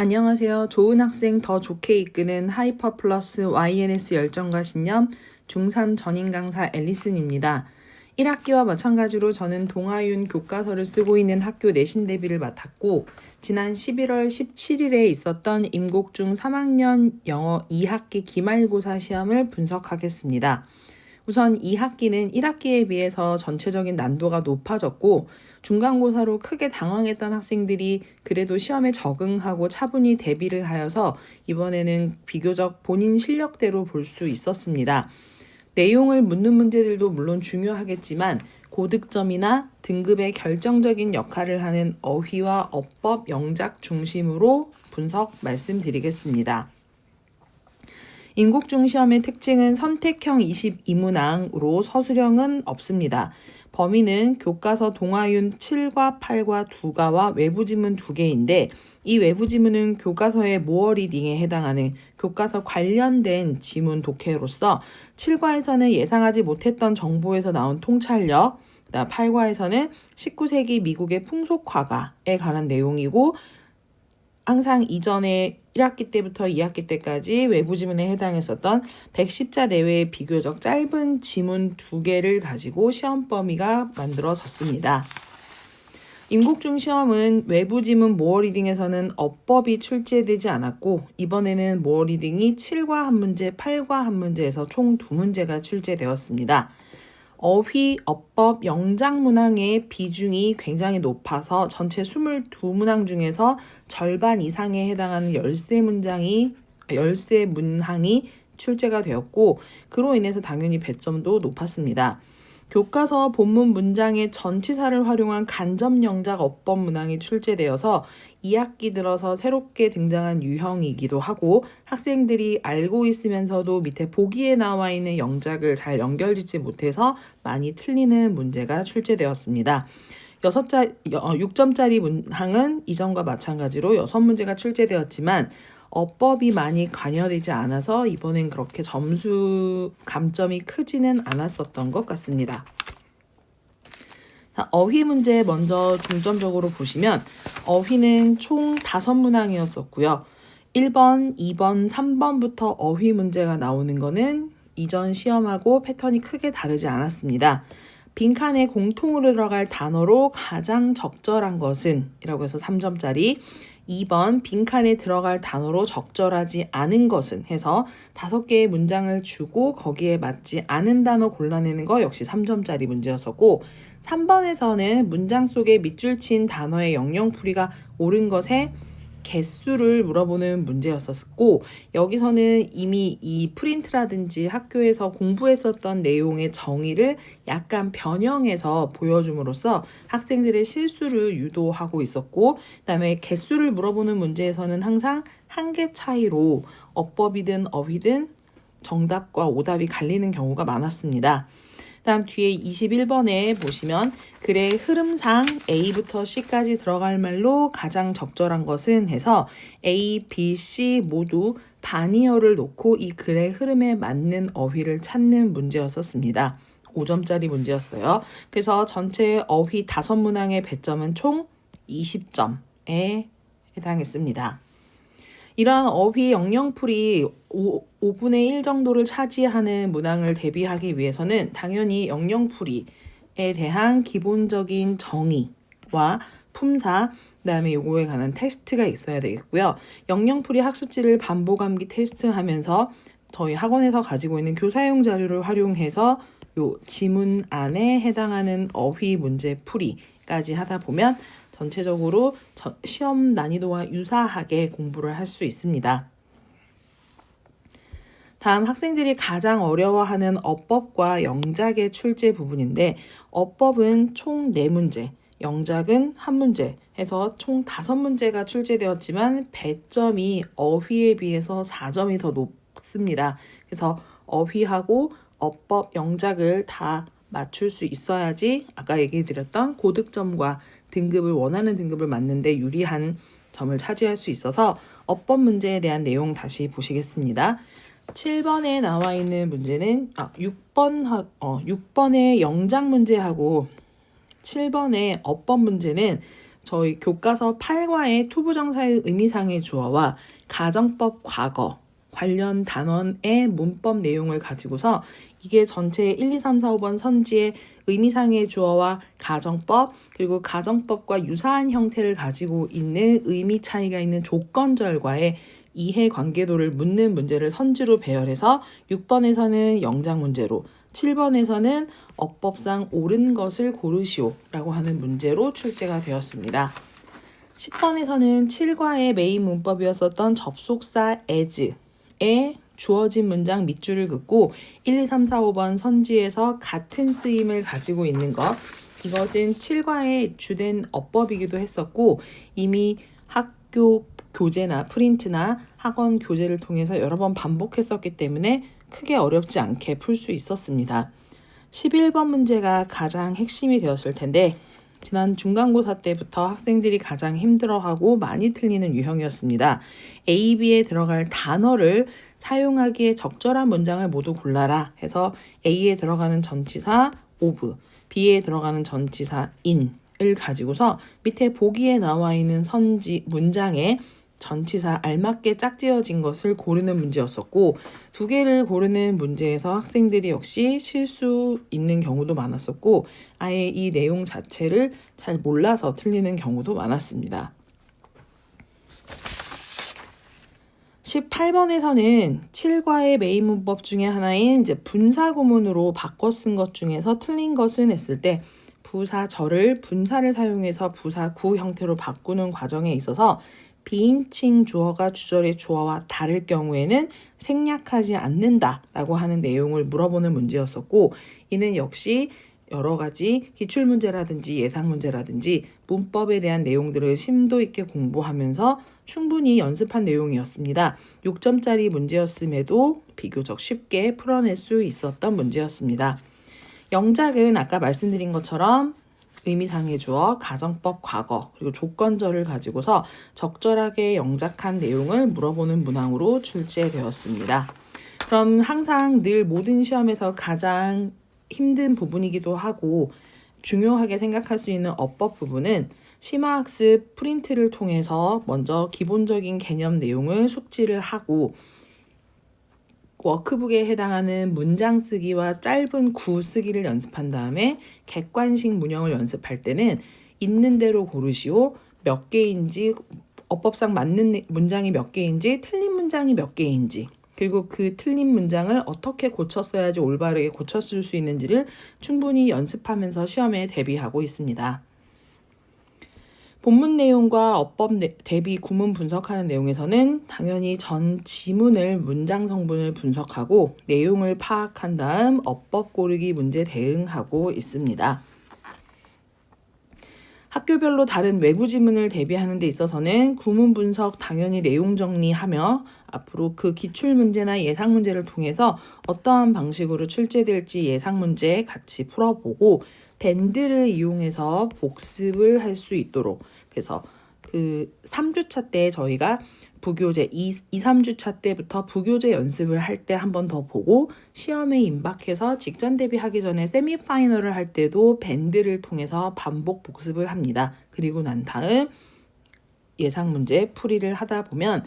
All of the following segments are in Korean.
안녕하세요. 좋은 학생 더 좋게 이끄는 하이퍼 플러스 YNS 열정과 신념 중3 전임 강사 앨리슨입니다. 1학기와 마찬가지로 저는 동아윤 교과서를 쓰고 있는 학교 내신 대비를 맡았고 지난 11월 17일에 있었던 임곡중 3학년 영어 2학기 기말고사 시험을 분석하겠습니다. 우선 2학기는 1학기에 비해서 전체적인 난도가 높아졌고 중간고사로 크게 당황했던 학생들이 그래도 시험에 적응하고 차분히 대비를 하여서 이번에는 비교적 본인 실력대로 볼 수 있었습니다. 내용을 묻는 문제들도 물론 중요하겠지만 고득점이나 등급의 결정적인 역할을 하는 어휘와 어법, 영작 중심으로 분석 말씀드리겠습니다. 임곡중 시험의 특징은 선택형 22문항으로 서술형은 없습니다. 범위는 교과서 동아윤 7과 8과 2가와 외부 지문 2개인데 이 외부 지문은 교과서의 모어 리딩에 해당하는 교과서 관련된 지문 독해로서 7과에서는 예상하지 못했던 정보에서 나온 통찰력, 8과에서는 19세기 미국의 풍속화가에 관한 내용이고 항상 이전에 1학기 때부터 2학기 때까지 외부 지문에 해당했었던 110자 내외의 비교적 짧은 지문 2개를 가지고 시험 범위가 만들어졌습니다. 임곡중 시험은 외부 지문 모어 리딩에서는 어법이 출제되지 않았고 이번에는 모어 리딩이 7과 한 문제, 8과 한 문제에서 총 2문제가 출제되었습니다. 어휘, 어법, 영작 문항의 비중이 굉장히 높아서 전체 22문항 중에서 절반 이상에 해당하는 13문항이 출제가 되었고 그로 인해서 당연히 배점도 높았습니다. 교과서 본문 문장의 전치사를 활용한 간접 영작 어법 문항이 출제되어서 2학기 들어서 새롭게 등장한 유형이기도 하고 학생들이 알고 있으면서도 밑에 보기에 나와 있는 영작을 잘 연결짓지 못해서 많이 틀리는 문제가 출제되었습니다. 6점짜리 문항은 이전과 마찬가지로 6문제가 출제되었지만 어법이 많이 관여되지 않아서 이번엔 그렇게 점수 감점이 크지는 않았었던 것 같습니다. 자, 어휘 문제 먼저 중점적으로 보시면 어휘는 총 5문항이었었고요. 1번, 2번, 3번부터 어휘 문제가 나오는 거는 이전 시험하고 패턴이 크게 다르지 않았습니다. 빈칸에 공통으로 들어갈 단어로 가장 적절한 것은 이라고 해서 3점짜리 2번 빈칸에 들어갈 단어로 적절하지 않은 것은 해서 5개의 문장을 주고 거기에 맞지 않은 단어 골라내는 거 역시 3점짜리 문제였었고 3번에서는 문장 속에 밑줄 친 단어의 영영풀이가 옳은 것에 개수를 물어보는 문제였었고 여기서는 이미 이 프린트라든지 학교에서 공부했었던 내용의 정의를 약간 변형해서 보여줌으로써 학생들의 실수를 유도하고 있었고 그다음에 개수를 물어보는 문제에서는 항상 한 개 차이로 어법이든 어휘든 정답과 오답이 갈리는 경우가 많았습니다. 다음 뒤에 21번에 보시면 글의 흐름상 A부터 C까지 들어갈 말로 가장 적절한 것은 해서 A, B, C 모두 반이어를 놓고 이 글의 흐름에 맞는 어휘를 찾는 문제였었습니다. 5점짜리 문제였어요. 그래서 전체 어휘 5문항의 배점은 총 20점에 해당했습니다. 이러한 어휘 영영풀이 5분의 1 정도를 차지하는 문항을 대비하기 위해서는 당연히 영영풀이에 대한 기본적인 정의와 품사, 그다음에 요거에 관한 테스트가 있어야 되겠고요. 영영풀이 학습지를 반복 암기 테스트하면서 저희 학원에서 가지고 있는 교사용 자료를 활용해서 요 지문 안에 해당하는 어휘 문제 풀이까지 하다 보면 전체적으로 시험 난이도와 유사하게 공부를 할 수 있습니다. 다음 학생들이 가장 어려워하는 어법과 영작의 출제 부분인데 어법은 총 4문제, 영작은 1문제 해서 총 5문제가 출제되었지만 배점이 어휘에 비해서 4점이 더 높습니다. 그래서 어휘하고 어법, 영작을 다 맞출 수 있어야지 아까 얘기 드렸던 고득점과 등급을 원하는 등급을 맞는데 유리한 점을 차지할 수 있어서 어법 문제에 대한 내용 다시 보시겠습니다. 7번에 나와 있는 문제는 6번의 영작 문제하고 7번의 어법 문제는 저희 교과서 8과의 투부정사의 의미상의 주어와 가정법 과거 관련 단원의 문법 내용을 가지고서 이게 전체 1, 2, 3, 4, 5번 선지의 의미상의 주어와 가정법 그리고 가정법과 유사한 형태를 가지고 있는 의미 차이가 있는 조건절과의 이해 관계도를 묻는 문제를 선지로 배열해서 6번에서는 영작 문제로 7번에서는 어법상 옳은 것을 고르시오 라고 하는 문제로 출제가 되었습니다. 10번에서는 7과의 메인 문법이었었던 접속사 as에 주어진 문장 밑줄을 긋고 1, 2, 3, 4, 5번 선지에서 같은 쓰임을 가지고 있는 것 이것은 7과의 주된 어법이기도 했었고 이미 학교 교재나 프린트나 학원 교재를 통해서 여러 번 반복했었기 때문에 크게 어렵지 않게 풀 수 있었습니다. 11번 문제가 가장 핵심이 되었을 텐데 지난 중간고사 때부터 학생들이 가장 힘들어하고 많이 틀리는 유형이었습니다. A, B에 들어갈 단어를 사용하기에 적절한 문장을 모두 골라라 해서 A에 들어가는 전치사 of, B에 들어가는 전치사 in을 가지고서 밑에 보기에 나와 있는 선지 문장에 전치사 알맞게 짝지어진 것을 고르는 문제였었고 2개를 고르는 문제에서 학생들이 역시 실수 있는 경우도 많았었고 아예 이 내용 자체를 잘 몰라서 틀리는 경우도 많았습니다. 18번에서는 7과의 메인 문법 중에 하나인 이제 분사 구문으로 바꿔 쓴 것 중에서 틀린 것은 했을 때 부사절을 분사를 사용해서 부사구 형태로 바꾸는 과정에 있어서 비인칭 주어가 주절의 주어와 다를 경우에는 생략하지 않는다라고 하는 내용을 물어보는 문제였었고 이는 역시 여러 가지 기출문제라든지 예상문제라든지 문법에 대한 내용들을 심도 있게 공부하면서 충분히 연습한 내용이었습니다. 6점짜리 문제였음에도 비교적 쉽게 풀어낼 수 있었던 문제였습니다. 영작은 아까 말씀드린 것처럼 의미상의 주어, 가정법 과거, 그리고 조건절을 가지고서 적절하게 영작한 내용을 물어보는 문항으로 출제되었습니다. 그럼 항상 늘 모든 시험에서 가장 힘든 부분이기도 하고 중요하게 생각할 수 있는 어법 부분은 심화학습 프린트를 통해서 먼저 기본적인 개념 내용을 숙지를 하고 워크북에 해당하는 문장 쓰기와 짧은 구 쓰기를 연습한 다음에 객관식 문형을 연습할 때는 있는 대로 고르시오. 몇 개인지 어법상 맞는 문장이 몇 개인지 틀린 문장이 몇 개인지 그리고 그 틀린 문장을 어떻게 고쳤어야지 올바르게 고쳤을 수 있는지를 충분히 연습하면서 시험에 대비하고 있습니다. 본문 내용과 어법 대비 구문 분석하는 내용에서는 당연히 전 지문을 문장 성분을 분석하고 내용을 파악한 다음 어법 고르기 문제 대응하고 있습니다. 학교별로 다른 외부 지문을 대비하는 데 있어서는 구문 분석 당연히 내용 정리하며 앞으로 그 기출문제나 예상문제를 통해서 어떠한 방식으로 출제될지 예상문제 같이 풀어보고 밴드를 이용해서 복습을 할 수 있도록 그래서 그 3주차 때 저희가 부교재 2, 3주차 때부터 부교재 연습을 할 때 한 번 더 보고 시험에 임박해서 직전 대비하기 전에 세미파이널을 할 때도 밴드를 통해서 반복 복습을 합니다. 그리고 난 다음 예상문제 풀이를 하다 보면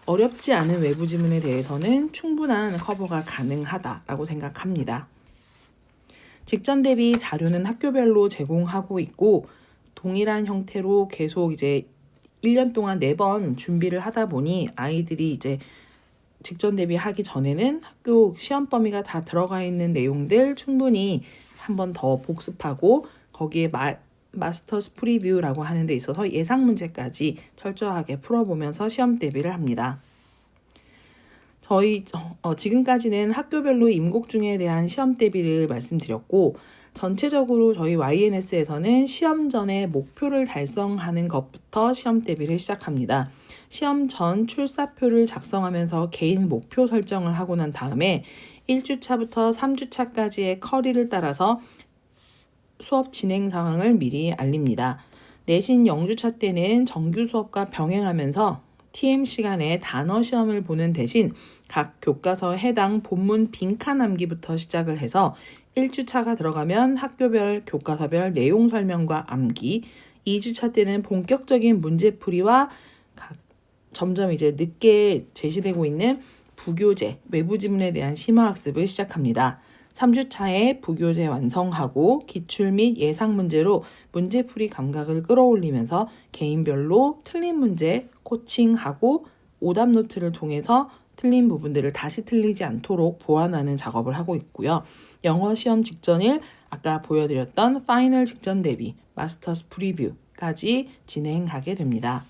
어렵지 않은 외부 지문에 대해서는 충분한 커버가 가능하다라고 생각합니다. 직전 대비 자료는 학교별로 제공하고 있고 동일한 형태로 계속 이제 1년 동안 4번 준비를 하다 보니 아이들이 이제 직전 대비하기 전에는 학교 시험 범위가 다 들어가 있는 내용들 충분히 한 번 더 복습하고 거기에 마스터스 프리뷰라고 하는 데 있어서 예상 문제까지 철저하게 풀어보면서 시험 대비를 합니다. 저희 지금까지는 학교별로 임곡중에 대한 시험 대비를 말씀드렸고 전체적으로 저희 YNS에서는 시험 전에 목표를 달성하는 것부터 시험 대비를 시작합니다. 시험 전 출사표를 작성하면서 개인 목표 설정을 하고 난 다음에 1주차부터 3주차까지의 커리를 따라서 수업 진행 상황을 미리 알립니다. 내신 0주차 때는 정규 수업과 병행하면서 TM 시간에 단어 시험을 보는 대신 각 교과서 해당 본문 빈칸 암기부터 시작을 해서 1주차가 들어가면 학교별 교과서별 내용 설명과 암기, 2주차 때는 본격적인 문제풀이와 점점 이제 늦게 제시되고 있는 부교재, 외부 지문에 대한 심화학습을 시작합니다. 3주차에 부교재 완성하고 기출 및 예상 문제로 문제풀이 감각을 끌어올리면서 개인별로 틀린 문제 코칭하고 오답 노트를 통해서 틀린 부분들을 다시 틀리지 않도록 보완하는 작업을 하고 있고요. 영어 시험 직전일 아까 보여드렸던 파이널 직전 대비, 마스터스 프리뷰까지 진행하게 됩니다.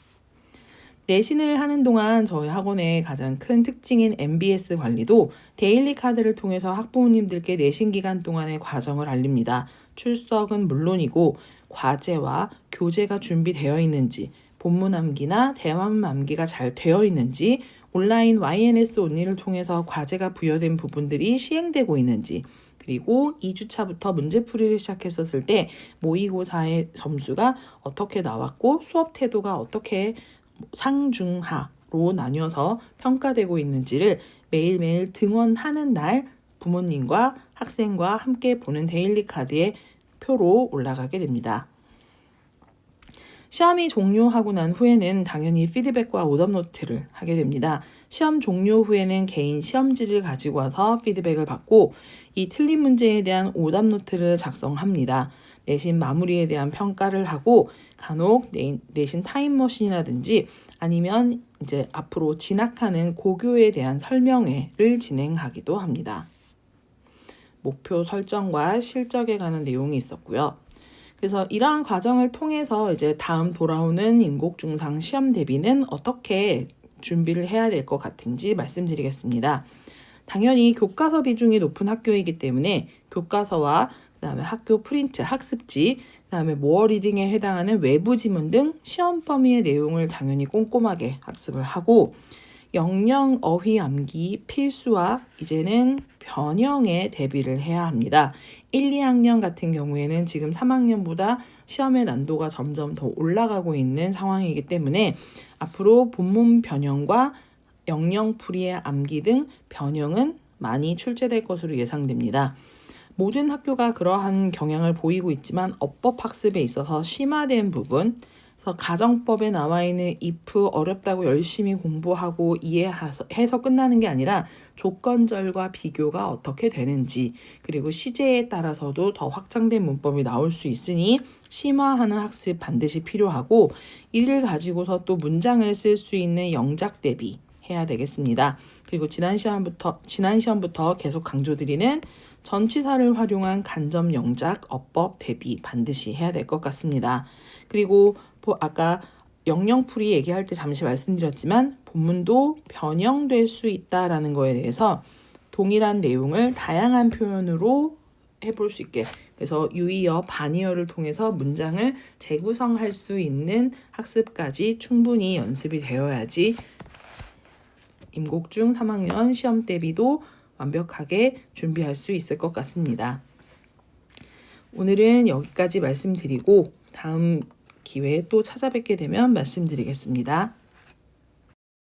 내신을 하는 동안 저희 학원의 가장 큰 특징인 MBS 관리도 데일리 카드를 통해서 학부모님들께 내신 기간 동안의 과정을 알립니다. 출석은 물론이고 과제와 교재가 준비되어 있는지, 본문 암기나 대화문 암기가 잘 되어 있는지, 온라인 YNS 온리를 통해서 과제가 부여된 부분들이 시행되고 있는지, 그리고 2주차부터 문제풀이를 시작했었을 때 모의고사의 점수가 어떻게 나왔고 수업 태도가 어떻게 상중하로 나뉘어서 평가되고 있는지를 매일매일 등원하는 날 부모님과 학생과 함께 보는 데일리 카드의 표로 올라가게 됩니다. 시험이 종료하고 난 후에는 당연히 피드백과 오답 노트를 하게 됩니다. 시험 종료 후에는 개인 시험지를 가지고 와서 피드백을 받고 이 틀린 문제에 대한 오답 노트를 작성합니다. 내신 마무리에 대한 평가를 하고 간혹 내신 타임머신이라든지 아니면 이제 앞으로 진학하는 고교에 대한 설명회를 진행하기도 합니다. 목표 설정과 실적에 관한 내용이 있었고요. 그래서 이러한 과정을 통해서 이제 다음 돌아오는 임곡중상 시험 대비는 어떻게 준비를 해야 될 것 같은지 말씀드리겠습니다. 당연히 교과서 비중이 높은 학교이기 때문에 교과서와 그다음에 학교 프린트, 학습지, 그다음에 모어 리딩에 해당하는 외부 지문 등 시험 범위의 내용을 당연히 꼼꼼하게 학습을 하고 영영 어휘 암기 필수와 이제는 변형에 대비를 해야 합니다. 1, 2학년 같은 경우에는 지금 3학년보다 시험의 난도가 점점 더 올라가고 있는 상황이기 때문에 앞으로 본문 변형과 영영풀이의 암기 등 변형은 많이 출제될 것으로 예상됩니다. 모든 학교가 그러한 경향을 보이고 있지만 어법 학습에 있어서 심화된 부분, 그래서 가정법에 나와 있는 if 어렵다고 열심히 공부하고 이해해서 끝나는 게 아니라 조건절과 비교가 어떻게 되는지, 그리고 시제에 따라서도 더 확장된 문법이 나올 수 있으니 심화하는 학습 반드시 필요하고, 이를 가지고서 또 문장을 쓸 수 있는 영작 대비 해야 되겠습니다. 그리고 지난 시험부터 계속 강조드리는 전치사를 활용한 간접 영작 어법 대비 반드시 해야 될 것 같습니다. 그리고 아까 영영풀이 얘기할 때 잠시 말씀드렸지만 본문도 변형될 수 있다라는 거에 대해서 동일한 내용을 다양한 표현으로 해볼 수 있게, 그래서 유의어, 반의어를 통해서 문장을 재구성할 수 있는 학습까지 충분히 연습이 되어야지 임곡중 3학년 시험 대비도 완벽하게 준비할 수 있을 것 같습니다. 오늘은 여기까지 말씀드리고 다음 기회에 또 찾아뵙게 되면 말씀드리겠습니다.